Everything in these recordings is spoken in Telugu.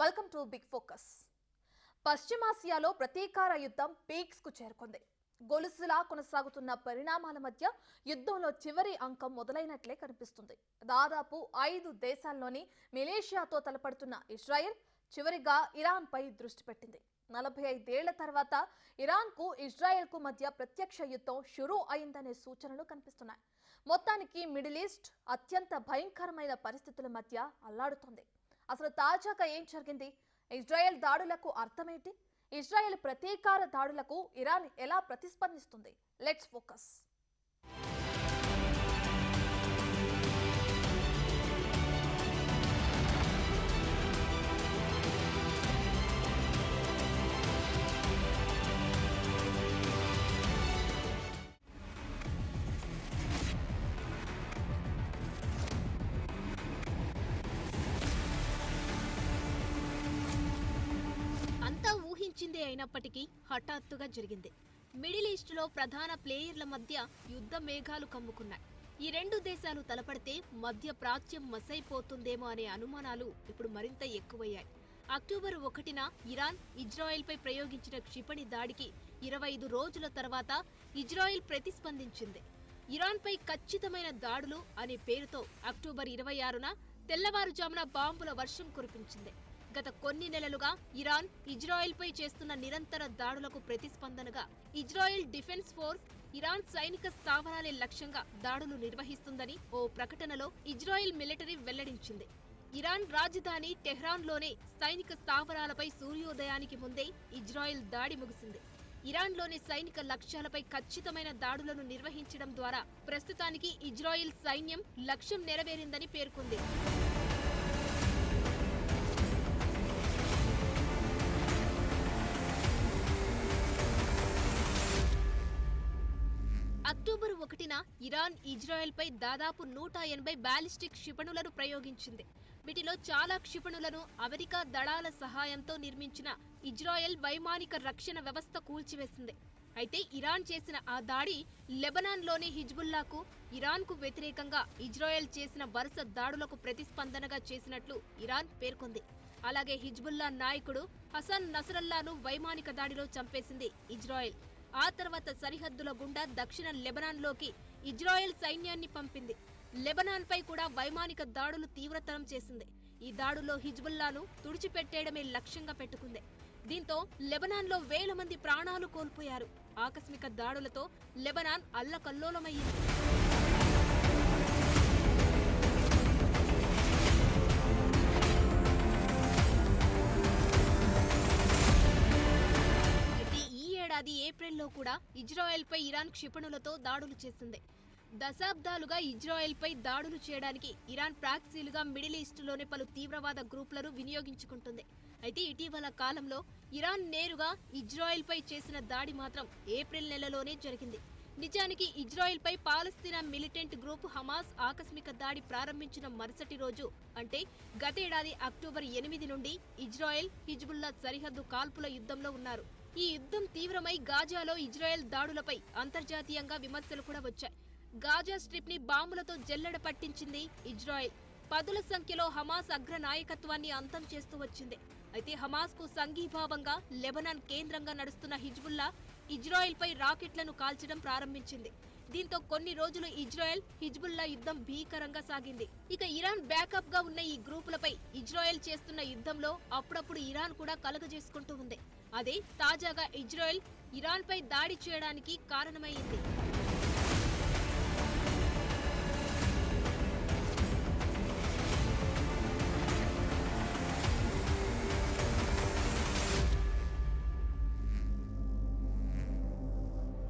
Welcome to big focus. పశ్చిమాసియాలో ప్రతీకార యుద్ధం పీక్స్ కు చేరుకుంది. గొలుసులా కొనసాగుతున్న పరిణామాల మధ్య యుద్ధంలో చివరి అంకం మొదలైనట్లే కనిపిస్తుంది. దాదాపు 5 దేశాల్లోని మిలీషియాతో తలపడుతున్న ఇజ్రాయెల్ చివరిగా ఇరాన్ పై దృష్టి పెట్టింది. 45 ఏళ్ల తర్వాత ఇరాన్కు ఇజ్రాయెల్కు మధ్య ప్రత్యక్ష యుద్ధం షురూ అయిందనే సూచనలు కనిపిస్తున్నాయి. మొత్తానికి మిడిల్ ఈస్ట్ అత్యంత భయంకరమైన పరిస్థితుల మధ్య అల్లాడుతోంది. అసలు తాజాగా ఏం జరిగింది? ఇజ్రాయెల్ దాడులకు అర్థమేంటి? ఇజ్రాయెల్ ప్రతీకార దాడులకు ఇరాన్ ఎలా ప్రతిస్పందిస్తుంది? Let's focus. అంతా ఊహించిందే అయినప్పటికీ హఠాత్తుగా జరిగింది. మిడిల్ ఈస్ట్లో ప్రధాన ప్లేయర్ల మధ్య యుద్ధ మేఘాలు కమ్ముకున్నాయి. ఈ రెండు దేశాలు తలపడితే మధ్య ప్రాచ్యం మసైపోతుందేమో అనే అనుమానాలు ఇప్పుడు మరింత ఎక్కువయ్యాయి. అక్టోబర్ 1న ఇరాన్ ఇజ్రాయెల్పై ప్రయోగించిన క్షిపణి దాడికి 25 రోజుల తర్వాత ఇజ్రాయెల్ ప్రతిస్పందించింది. ఇరాన్పై ఖచ్చితమైన దాడులు అనే పేరుతో అక్టోబర్ 26న తెల్లవారుజామున బాంబుల వర్షం కురిపించింది. గత కొన్ని నెలలుగా ఇరాన్ ఇజ్రాయెల్పై చేస్తున్న నిరంతర దాడులకు ప్రతిస్పందనగా ఇజ్రాయెల్ డిఫెన్స్ ఫోర్స్ ఇరాన్ సైనిక స్థావరాలే లక్ష్యంగా దాడులు నిర్వహిస్తుందని ఓ ప్రకటనలో ఇజ్రాయెల్ మిలిటరీ వెల్లడించింది. ఇరాన్ రాజధాని టెహ్రాన్లోనే సైనిక స్థావరాలపై సూర్యోదయానికి ముందే ఇజ్రాయెల్ దాడి ముగిసింది. ఇరాన్లోని సైనిక లక్ష్యాలపై ఖచ్చితమైన దాడులను నిర్వహించడం ద్వారా ప్రస్తుతానికి ఇజ్రాయెల్ సైన్యం లక్ష్యం నెరవేరిందని పేర్కొంది. అక్టోబర్ 1న ఇరాన్ ఇజ్రాయెల్పై దాదాపు 180 బాలిస్టిక్ క్షిపణులను ప్రయోగించింది. వీటిలో చాలా క్షిపణులను అమెరికా దళాల సహాయంతో నిర్మించిన ఇజ్రాయెల్ వైమానిక రక్షణ వ్యవస్థ కూల్చివేసింది. అయితే ఇరాన్ చేసిన ఆ దాడి లెబనాన్లోని హిజ్బుల్లాకు, ఇరాన్కు వ్యతిరేకంగా ఇజ్రాయెల్ చేసిన వరుస దాడులకు ప్రతిస్పందనగా చేసినట్లు ఇరాన్ పేర్కొంది. అలాగే హిజ్బుల్లా నాయకుడు హసన్ నసరల్లాను వైమానిక దాడిలో చంపేసింది ఇజ్రాయెల్. ఆ తర్వాత సరిహద్దుల గుండా దక్షిణ లెబనాన్లోకి ఇజ్రాయెల్ సైన్యాన్ని పంపింది. లెబనాన్పై కూడా వైమానిక దాడులు తీవ్రతరం చేసింది. ఈ దాడుల్లో హిజ్బుల్లాను తుడిచిపెట్టేయడమే లక్ష్యంగా పెట్టుకుంది. దీంతో లెబనాన్లో వేల మంది ప్రాణాలు కోల్పోయారు. ఆకస్మిక దాడులతో లెబనాన్ అల్లకల్లోలమయ్యింది. ఏప్రిల్లో కూడా ఇజ్రాయెల్పై ఇరాన్ క్షిపణులతో దాడులు చేసింది. దశాబ్దాలుగా ఇజ్రాయెల్పై దాడులు చేయడానికి ఇరాన్ ప్రాక్సీలుగా మిడిల్ ఈస్టులోని పలు తీవ్రవాద గ్రూపులను వినియోగించుకుంటుంది. అయితే ఇటీవల కాలంలో ఇరాన్ నేరుగా ఇజ్రాయెల్పై చేసిన దాడి మాత్రం ఏప్రిల్ నెలలోనే జరిగింది. నిజానికి ఇజ్రాయెల్పై పాలస్తీనా మిలిటెంట్ గ్రూప్ హమాస్ ఆకస్మిక దాడి ప్రారంభించిన మరుసటి రోజు అంటే గతేడాది అక్టోబర్ 8 నుండి ఇజ్రాయెల్ హిజ్బుల్లా సరిహద్దు కాల్పుల యుద్ధంలో ఉన్నారు. ఈ యుద్ధం తీవ్రమై గాజాలో ఇజ్రాయెల్ దాడులపై అంతర్జాతీయంగా విమర్శలు కూడా వచ్చాయి. గాజా స్ట్రిప్ ని బాంబులతో జల్లెడ పట్టించింది ఇజ్రాయెల్. పదుల సంఖ్యలో హమాస్ అగ్ర నాయకత్వాన్ని అంతం చేస్తూ వచ్చింది. అయితే హమాస్ కు సంఘీభావంగా లెబనాన్ కేంద్రంగా నడుస్తున్న హిజ్బుల్లా ఇజ్రాయెల్పై రాకెట్లను కాల్చడం ప్రారంభించింది. దీంతో కొన్ని రోజులు ఇజ్రాయెల్ హిజ్బుల్లా యుద్ధం భీకరంగా సాగింది. ఇక ఇరాన్ బ్యాకప్ గా ఉన్న ఈ గ్రూపులపై ఇజ్రాయెల్ చేస్తున్న యుద్ధంలో అప్పుడప్పుడు ఇరాన్ కూడా కలగజేసుకుంటూ ఉంది. అదే తాజాగా ఇజ్రాయెల్ ఇరాన్ పై దాడి చేయడానికి కారణమైంది.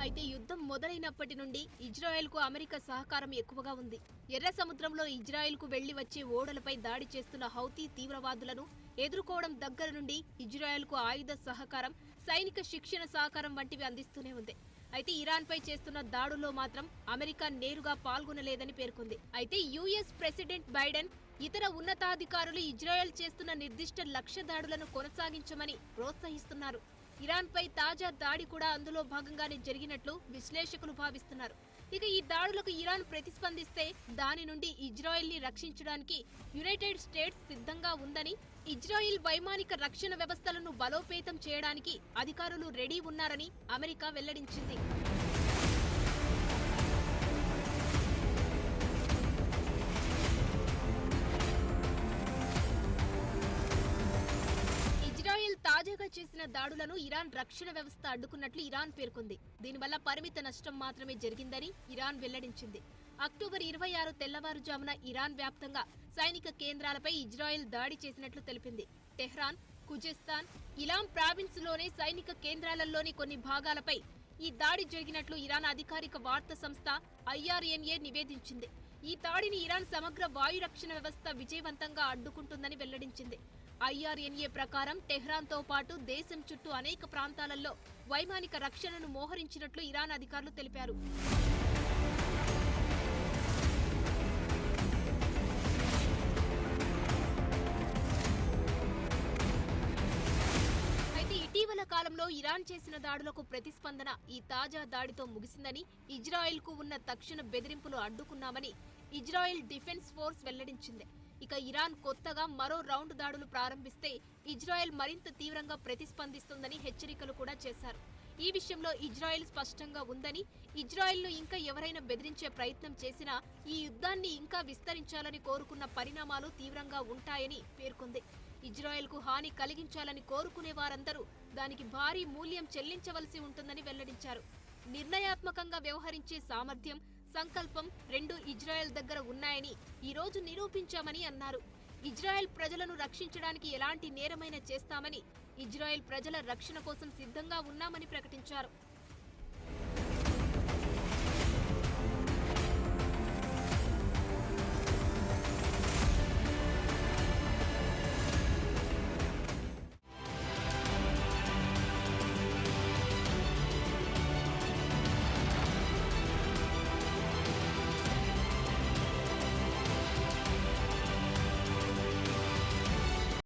అయితే యుద్ధం మొదలైనప్పటి నుండి ఇజ్రాయెల్కు అమెరికా సహకారం ఎక్కువగా ఉంది. ఎర్ర సముద్రంలో ఇజ్రాయెల్కు వెళ్లి వచ్చే ఓడలపై దాడి చేస్తున్న హౌతీ తీవ్రవాదులను ఎదుర్కోవడం దగ్గర నుండి ఇజ్రాయెల్కు ఆయుధ సహకారం, సైనిక శిక్షణ సహకారం వంటివి అందిస్తూనే ఉంది. అయితే ఇరాన్పై చేస్తున్న దాడుల్లో మాత్రం అమెరికా నేరుగా పాల్గొనలేదని పేర్కొంది. అయితే యుఎస్ ప్రెసిడెంట్ బైడెన్ ఇతర ఉన్నతాధికారులు ఇజ్రాయెల్ చేస్తున్న నిర్దిష్ట లక్ష్య దాడులను కొనసాగించమని ప్రోత్సహిస్తున్నారు. ఇరాన్పై తాజా దాడి కూడా అందులో భాగంగానే జరిగినట్లు విశ్లేషకులు భావిస్తున్నారు. ఇక ఈ దాడులకు ఇరాన్ ప్రతిస్పందిస్తే దాని నుండి ఇజ్రాయెల్ని రక్షించడానికి యునైటెడ్ స్టేట్స్ సిద్ధంగా ఉందని, ఇజ్రాయిల్ వైమానిక రక్షణ వ్యవస్థలను బలోపేతం చేయడానికి అధికారులు రెడీ ఉన్నారని అమెరికా వెల్లడించింది. ఇజ్రాయెల్ తాజాగా చేసిన దాడులను ఇరాన్ రక్షణ వ్యవస్థ అడ్డుకున్నట్లు ఇరాన్ పేర్కొంది. దీనివల్ల పరిమిత నష్టం మాత్రమే జరిగిందని ఇరాన్ వెల్లడించింది. అక్టోబర్ 26 తెల్లవారుజామున ఇరాన్ వ్యాప్తంగా సైనిక కేంద్రాలపై ఇజ్రాయెల్ దాడి చేసినట్లు తెలిపింది. టెహ్రాన్, ఖుజెస్తాన్, ఇలాం ప్రావిన్స్లోని సైనిక కేంద్రాలలోని కొన్ని భాగాలపై ఈ దాడి జరిగినట్లు ఇరాన్ అధికారిక వార్తా సంస్థ IRNA నివేదించింది. ఈ దాడిని ఇరాన్ సమగ్ర వాయు రక్షణ వ్యవస్థ విజయవంతంగా అడ్డుకుంటుందని వెల్లడించింది. IRNA ప్రకారం టెహ్రాన్తో పాటు దేశం చుట్టూ అనేక ప్రాంతాలలో వైమానిక రక్షణను మోహరించినట్లు ఇరాన్ అధికారులు తెలిపారు. అయితే ఇటీవల కాలంలో ఇరాన్ చేసిన దాడులకు ప్రతిస్పందన ఈ తాజా దాడితో ముగిసిందని, ఇజ్రాయెల్కు ఉన్న తక్షణ బెదిరింపులు అడ్డుకున్నామని ఇజ్రాయెల్ డిఫెన్స్ ఫోర్స్ వెల్లడించింది. ఇక ఇరాన్ కొత్తగా మరో రౌండ్ దాడులు ప్రారంభిస్తే ఇజ్రాయెల్ మరింత తీవ్రంగా ప్రతిస్పందిస్తుందని హెచ్చరికలు కూడా చేశారు. ఈ విషయంలో ఇజ్రాయెల్ స్పష్టంగా ఉందని, ఇజ్రాయెల్ను ఇంకా ఎవరైనా బెదిరించే ప్రయత్నం చేసినా ఈ యుద్ధాన్ని ఇంకా విస్తరించాలని కోరుకున్న పరిణామాలు తీవ్రంగా ఉంటాయని పేర్కొంది. ఇజ్రాయెల్కు హాని కలిగించాలని కోరుకునే వారందరూ దానికి భారీ మూల్యం చెల్లించవలసి ఉంటుందని వెల్లడించారు. నిర్ణయాత్మకంగా వ్యవహరించే సామర్థ్యం, సంకల్పం రెండు ఇజ్రాయెల్ దగ్గర ఉన్నాయని ఈ రోజు నిరూపించామని అన్నారు. ఇజ్రాయెల్ ప్రజలను రక్షించడానికి ఎలాంటి నేరమైనా చేస్తామని, ఇజ్రాయెల్ ప్రజల రక్షణ కోసం సిద్ధంగా ఉన్నామని ప్రకటించారు.